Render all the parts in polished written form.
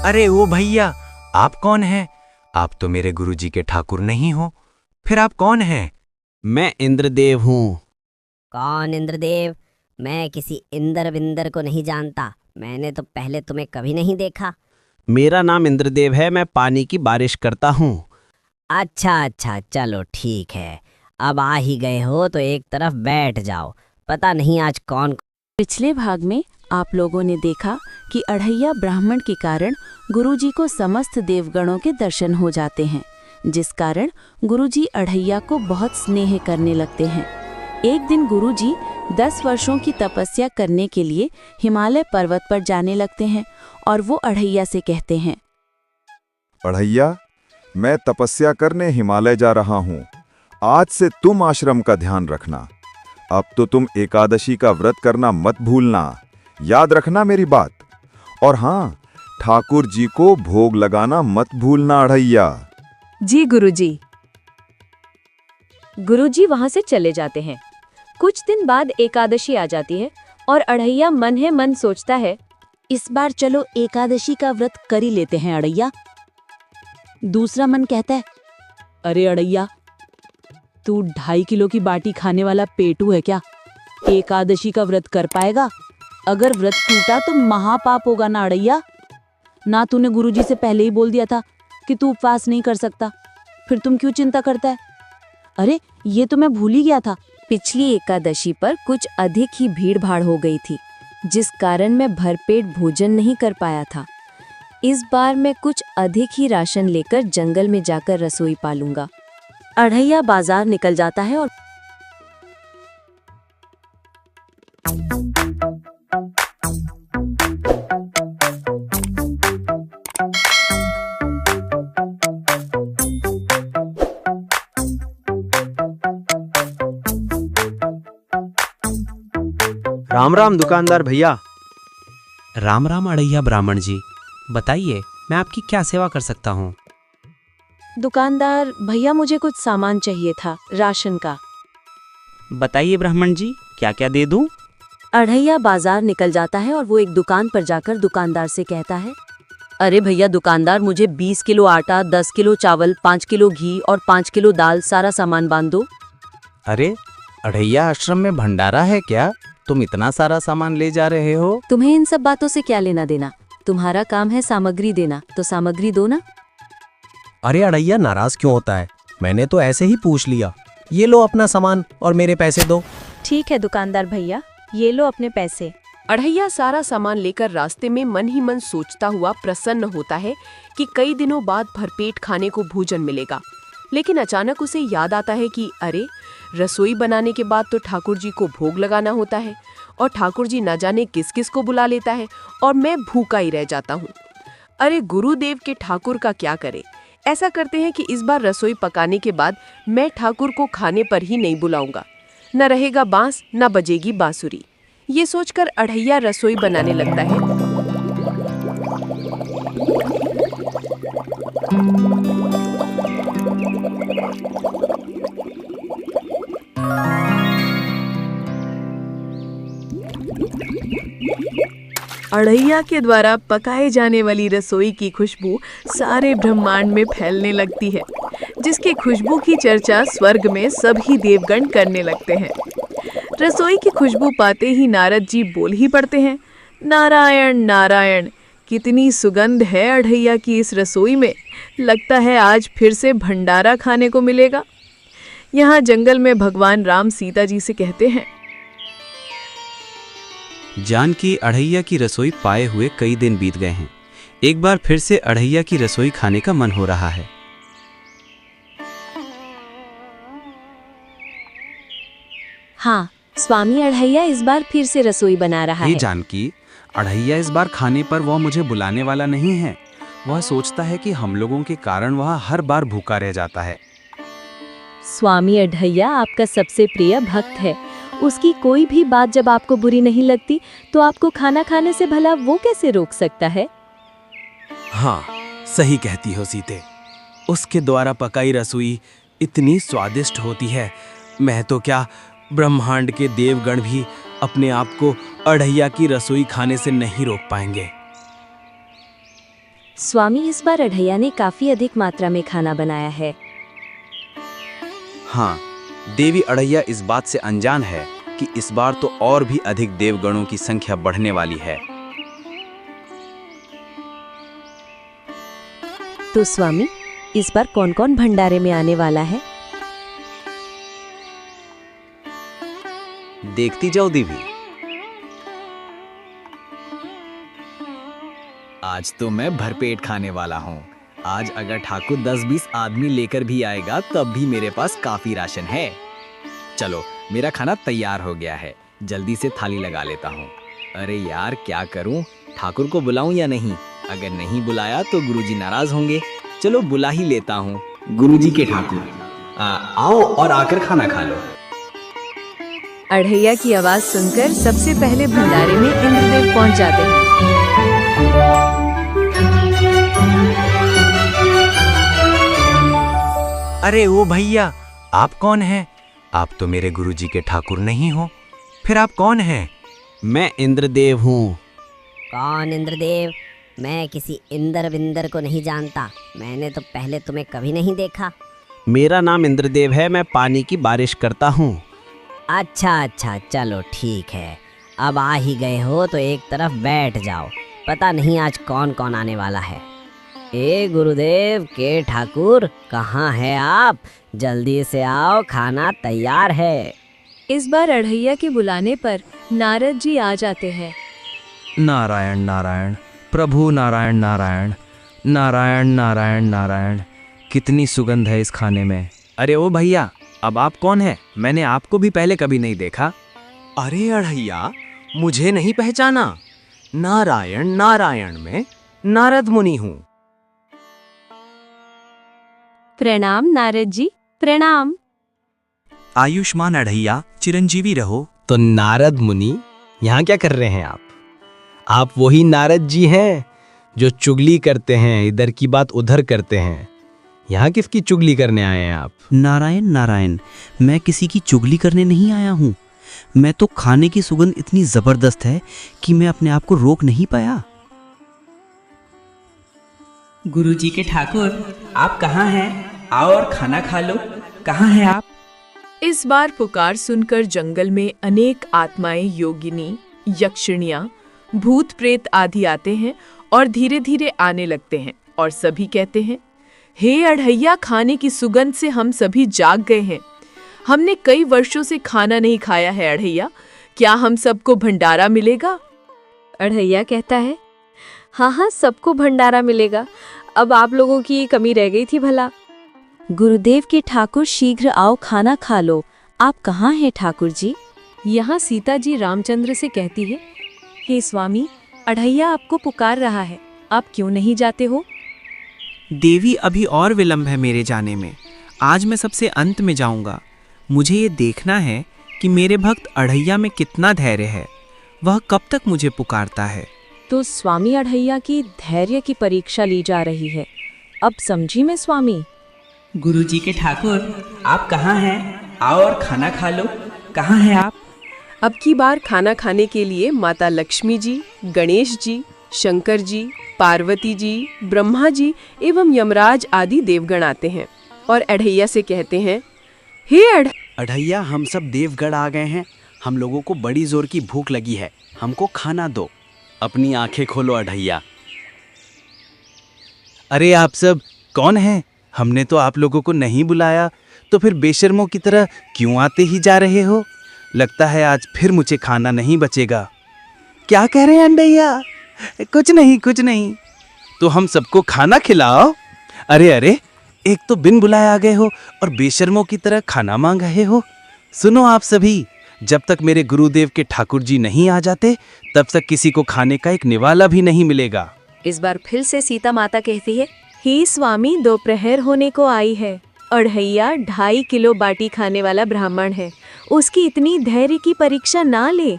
अरे वो भैया, आप कौन हैं? आप तो मेरे गुरुजी के ठाकुर नहीं हो। फिर आप कौन हैं? मैं इंद्रदेव हूँ। कौन इंद्रदेव? मैं किसी इंद्र विंदर को नहीं जानता। मैंने तो पहले तुम्हें कभी नहीं देखा। मेरा नाम इंद्रदेव है, मैं पानी की बारिश करता हूँ। अच्छा, चलो ठीक है। अब आ ही गए हो तो एक तरफ बैठ जाओ। पता नहीं आज कौन। पिछले भाग में आप लोगों ने देखा कि अढ़ैया ब्राह्मण के कारण गुरुजी को समस्त देवगणों के दर्शन हो जाते हैं, जिस कारण गुरुजी अढ़ैया को बहुत स्नेह करने लगते हैं। एक दिन गुरुजी 10 वर्षों की तपस्या करने के लिए हिमालय पर्वत पर जाने लगते हैं और वो अढ़ैया से कहते हैं, अढ़ैया, मैं तपस्या करने हिमालय जा रहा हूँ। आज से तुम आश्रम का ध्यान रखना। अब तो तुम एकादशी का व्रत करना मत भूलना। याद रखना मेरी बात। और हाँ, ठाकुर जी को भोग लगाना मत भूलना अढ़ैया। जी गुरुजी। गुरुजी वहां से चले जाते हैं। कुछ दिन बाद एकादशी आ जाती है और अढ़ैया मन ही मन सोचता है, इस बार चलो एकादशी का व्रत कर ही लेते हैं अढ़ैया। दूसरा मन कहता है, अरे अढ़ैया, तू 2.5 किलो की बाटी खाने वाला पेटू है क्या? एकादशी का व्रत कर पाएगा? अगर व्रत टूटा तो महापाप होगा ना अढ़ैया। ना तूने गुरुजी से पहले ही बोल दिया था कि तू उपवास नहीं कर सकता, फिर तुम क्यों चिंता करता है? अरे ये तो मैं भूल ही गया था। पिछली एकादशी पर कुछ अधिक ही भीड़ भाड़ हो गई थी, जिस कारण मैं भरपेट भोजन नहीं कर पाया था। इस बार मैं कुछ अधिक ही राशन लेकर जंगल में जाकर रसोई पालूंगा। अढ़ैया बाजार निकल जाता है और राम राम दुकानदार भैया। राम राम अढ़ैया ब्राह्मण जी, बताइए मैं आपकी क्या सेवा कर सकता हूँ? दुकानदार भैया, मुझे कुछ सामान चाहिए था राशन का। बताइए ब्राह्मण जी, क्या क्या दे दूँ? अढ़ैया बाजार निकल जाता है और वो एक दुकान पर जाकर दुकानदार से कहता है, अरे भैया दुकानदार, मुझे 20 किलो आटा, 10 किलो चावल, 5 किलो घी और 5 किलो दाल, सारा सामान बांध दो। अरे अढ़ैया आश्रम में भंडारा है क्या? तुम इतना सारा सामान ले जा रहे हो? तुम्हें इन सब बातों से क्या लेना देना? तुम्हारा काम है सामग्री देना, तो सामग्री दो ना। अरे अढ़ैया, नाराज क्यों होता है? मैंने तो ऐसे ही पूछ लिया। ये लो अपना सामान और मेरे पैसे दो। ठीक है दुकानदार भैया, ये लो अपने पैसे। अढ़ैया सारा सामान लेकर रास्ते में मन ही मन सोचता हुआ प्रसन्न होता है कि कई दिनों बाद भरपेट खाने को भोजन मिलेगा। लेकिन अचानक उसे याद आता है कि अरे, रसोई बनाने के बाद तो ठाकुर जी को भोग लगाना होता है और ठाकुर जी न जाने किस किस को बुला लेता है और मैं भूखा ही रह जाता हूँ। अरे गुरुदेव के ठाकुर का क्या करे? ऐसा करते हैं कि इस बार रसोई पकाने के बाद मैं ठाकुर को खाने पर ही नहीं बुलाऊंगा। न रहेगा बांस, न बजेगी बांसुरी। ये सोचकर अढ़ैया रसोई बनाने लगता है। अढ़ैया के द्वारा पकाए जाने वाली रसोई की खुशबू सारे ब्रह्मांड में फैलने लगती है, जिसकी खुशबू की चर्चा स्वर्ग में सभी देवगण करने लगते हैं। रसोई की खुशबू पाते ही नारद जी बोल ही पड़ते हैं, नारायण नारायण, कितनी सुगंध है अढ़ैया की इस रसोई में। लगता है आज फिर से भंडारा खाने को मिलेगा। यहाँ जंगल में भगवान राम सीता जी से कहते हैं, जानकी अढ़ैया की रसोई पाए हुए कई दिन बीत गए हैं। एक बार फिर से अढ़ैया की रसोई खाने का मन हो रहा है। हाँ, स्वामी अढ़ैया इस बार फिर से रसोई बना रहा है। जानकी, अढ़ैया इस बार खाने पर वह मुझे बुलाने वाला नहीं है। वह सोचता है कि हम लोगों के कारण वह हर बार भूखा रह जाता है। स्वामी अढ़ैया आपका सबसे प्रिय भक्त है। उसकी कोई भी बात जब आपको बुरी नहीं लगती तो आपको खाना खाने से भला वो कैसे रोक सकता है? हाँ, सही कहती हो सीते। उसके द्वारा पकाई रसोई इतनी स्वादिष्ट होती है, मैं तो क्या, ब्रह्मांड के देवगण भी अपने आप को अढ़ैया की रसोई खाने से नहीं रोक पाएंगे। स्वामी, इस बार अढ़ैया ने काफी अधिक मात्रा में खाना बनाया है। हाँ, देवी अढ़ैया इस बात से अनजान है कि इस बार तो और भी अधिक देवगणों की संख्या बढ़ने वाली है। तो स्वामी, इस बार कौन कौन भंडारे में आने वाला है? देखती जाओ देवी। आज तो मैं भरपेट खाने वाला हूँ। आज अगर ठाकुर 10-20 आदमी लेकर भी आएगा तब भी मेरे पास काफी राशन है। चलो, मेरा खाना तैयार हो गया है, जल्दी से थाली लगा लेता हूँ। अरे यार, क्या करूँ? ठाकुर को बुलाऊं या नहीं? अगर नहीं बुलाया तो गुरुजी नाराज होंगे। चलो बुला ही लेता हूँ। गुरुजी के ठाकुर, आओ और आकर खाना खा लो। अढ़ैया की आवाज सुनकर सबसे पहले भंडारे में इंद्रदेव पहुंच जाते हैं। अरे ओ भैया, आप कौन हैं? आप तो मेरे गुरुजी के ठाकुर नहीं हो, फिर आप कौन हैं? मैं इंद्रदेव हूँ। कौन इंद्रदेव? मैं किसी इंद्र विंदर को नहीं जानता। मैंने तो पहले तुम्हें कभी नहीं देखा। मेरा नाम इंद्रदेव है, मैं पानी की बारिश करता हूँ। अच्छा, चलो ठीक है। अब आ ही गए हो तो एक तरफ बैठ जाओ। पता नहीं आज कौन कौन आने वाला है। ए गुरुदेव के ठाकुर, कहाँ है आप? जल्दी से आओ, खाना तैयार है। इस बार अढ़ैया के बुलाने पर नारद जी आ जाते हैं। नारायण नारायण, प्रभु नारायण नारायण, नारायण नारायण नारायण। कितनी सुगंध है इस खाने में। अरे ओ भैया, अब आप कौन हैं? मैंने आपको भी पहले कभी नहीं देखा। अरे अढ़ैया, मुझे नहीं पहचाना? नारायण नारायण में नारद मुनि हूँ। प्रणाम नारद जी, प्रणाम। आयुष्मान अढ़ैया, चिरंजीवी रहो। तो नारद मुनि, यहाँ क्या कर रहे हैं आप? आप वही नारद जी हैं जो चुगली करते हैं, इधर की बात उधर करते हैं। यहाँ किसकी चुगली करने आए हैं आप? नारायण नारायण, मैं किसी की चुगली करने नहीं आया हूँ। मैं तो खाने की सुगंध इतनी जबरदस्त है कि मैं अपने आप को रोक नहीं पाया। गुरुजी के ठाकुर, आप कहाँ हैं? आओ और खाना खा लो। कहाँ हैं आप? इस बार पुकार सुनकर जंगल में अनेक आत्माएं, योगिनी, यक्षिणियां, भूत प्रेत आदि आते हैं और धीरे धीरे आने लगते हैं और सभी कहते हैं, हे अढ़ैया, खाने की सुगंध से हम सभी जाग गए हैं। हमने कई वर्षों से खाना नहीं खाया है अढ़ैया, क्या हम सबको भंडारा मिलेगा? अढ़ैया कहता है, हाँ, सबको भंडारा मिलेगा। अब आप लोगों की कमी रह गई थी भला। गुरुदेव के ठाकुर, शीघ्र आओ, खाना खा लो। आप कहाँ हैं ठाकुर जी? यहाँ सीता जी रामचंद्र से कहती है, हे स्वामी, अढ़ैया आपको पुकार रहा है, आप क्यों नहीं जाते हो? देवी, अभी और विलंब है मेरे जाने में। आज मैं सबसे अंत में जाऊंगा। मुझे ये देखना है कि मेरे भक्त अढ़ैया में कितना धैर्य है, वह कब तक मुझे पुकारता है। तो स्वामी, अढ़ैया की धैर्य की परीक्षा ली जा रही है। अब समझी मैं स्वामी। गुरुजी के ठाकुर, आप कहाँ हैं? आओ और खाना खा लो। कहाँ हैं आप? अब की बार खाना खाने के लिए माता लक्ष्मी जी, गणेश जी, शंकर जी, पार्वती जी, ब्रह्मा जी एवं यमराज आदि देवगण आते हैं और अढ़ैया से कहते हैं, हे अढ़ैया, हम सब देवगण आ गए हैं। हम लोगों को बड़ी जोर की भूख लगी है, हमको खाना दो। अपनी आंखें खोलो अढ़ैया। अरे आप सब कौन हैं? हमने तो आप लोगों को नहीं बुलाया, तो फिर बेशर्मों की तरह क्यों आते ही जा रहे हो? लगता है आज फिर मुझे खाना नहीं बचेगा। क्या कह रहे हैं अढ़ैया? कुछ नहीं। तो हम सबको खाना खिलाओ। अरे, एक तो बिन बुलाए आ गए हो और बेशर्मों की तरह खाना मांग रहे हो। सुनो आप सभी, जब तक मेरे गुरुदेव के ठाकुर जी नहीं आ जाते तब तक किसी को खाने का एक निवाला भी नहीं मिलेगा। इस बार फिर से सीता माता कहती है, हे स्वामी, दोपहर होने को आई है। अढ़ैया 2.5 किलो बाटी खाने वाला ब्राह्मण है, उसकी इतनी धैर्य की परीक्षा ना ले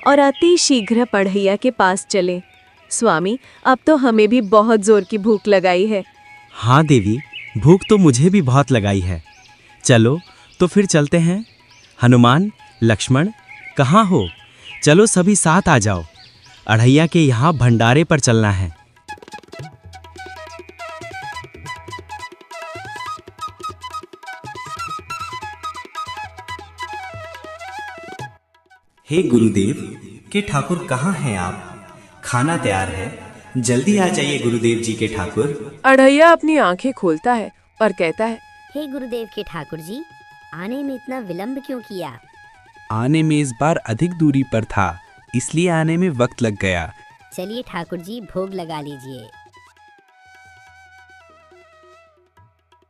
और अति शीघ्र अढ़ैया के पास चले। स्वामी, अब तो हमें भी बहुत जोर की भूख लगाई है। हाँ देवी, भूख तो मुझे भी बहुत लगाई है। चलो तो फिर चलते हैं। हनुमान, लक्ष्मण, कहाँ हो? चलो सभी साथ आ जाओ। अढ़ैया के यहाँ भंडारे पर चलना है। हे गुरुदेव के ठाकुर कहाँ हैं आप? खाना तैयार है, जल्दी आ जाइए गुरुदेव जी के ठाकुर। अढ़ैया अपनी आंखें खोलता है और कहता है, हे गुरुदेव के ठाकुर जी, आने में इतना विलंब क्यों किया? आने में इस बार अधिक दूरी पर था, इसलिए आने में वक्त लग गया। चलिए ठाकुर जी, भोग लगा लीजिए।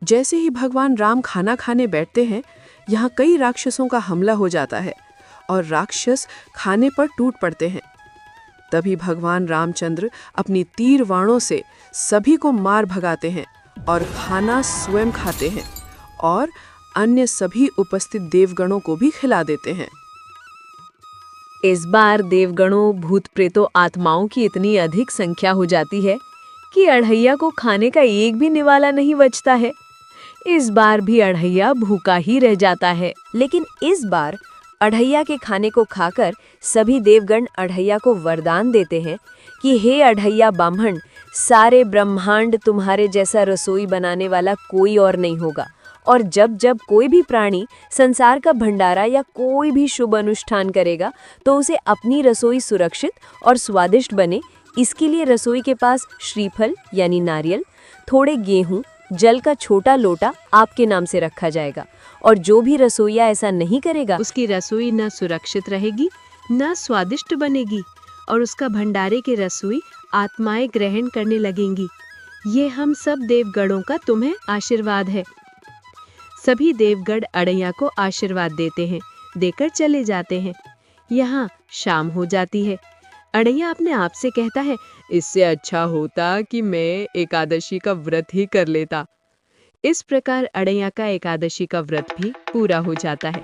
जैसे ही भगवान राम खाना खाने बैठते हैं, यहाँ कई राक्षसों का हमला हो जाता है और राक्षस खाने पर टूट पड़ते हैं। तभी भगवान रामचंद्र अपनी तीर वाणों से सभी को मार भगाते हैं और खाना स्वयं खाते हैं और अन्य सभी उपस्थित देवगणों को भी खिला देते हैं। इस बार देवगणों, भूत प्रेतों, आत्माओं की इतनी अधिक संख्या हो जाती है कि अढ़ैया को खाने का एक भी निवाला नहीं बचता है। इस बार भी अढ़ैया भूखा ही रह जाता है। लेकिन इस बार अढ़ैया के खाने को खाकर सभी देवगण अढ़ैया को वरदान देते हैं कि हे अढ़ैया ब्राह्मण, सारे ब्रह्मांड तुम्हारे जैसा रसोई बनाने वाला कोई और नहीं होगा, और जब जब कोई भी प्राणी संसार का भंडारा या कोई भी शुभ अनुष्ठान करेगा तो उसे अपनी रसोई सुरक्षित और स्वादिष्ट बने, इसके लिए रसोई के पास श्रीफल यानी नारियल, थोड़े गेहूं, जल का छोटा लोटा आपके नाम से रखा जाएगा, और जो भी रसोईया ऐसा नहीं करेगा उसकी रसोई न सुरक्षित रहेगी, न स्वादिष्ट बनेगी, और उसका भंडारे के रसोई आत्माएं ग्रहण करने लगेंगी। ये हम सब देवगणों का तुम्हें आशीर्वाद है। सभी देवगण अढ़ैया को आशीर्वाद देते हैं, देकर चले जाते हैं। यहाँ शाम हो जाती है। अढ़ैया अपने आप से कहता है, इससे अच्छा होता कि मैं एकादशी का व्रत ही कर लेता। इस प्रकार अढ़ैया का एकादशी का व्रत भी पूरा हो जाता है।